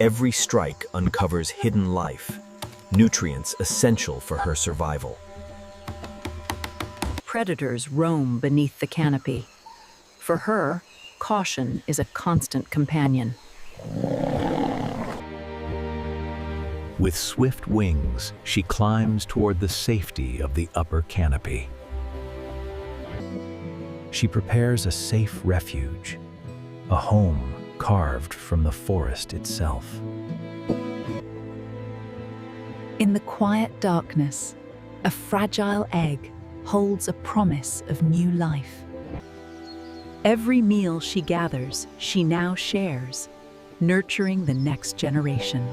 Every strike uncovers hidden life, nutrients essential for her survival. Predators roam beneath the canopy. For her, caution is a constant companion. With swift wings, she climbs toward the safety of the upper canopy. She prepares a safe refuge, a home carved from the forest itself. In the quiet darkness, a fragile egg holds a promise of new life. Every meal she gathers, she now shares, nurturing the next generation.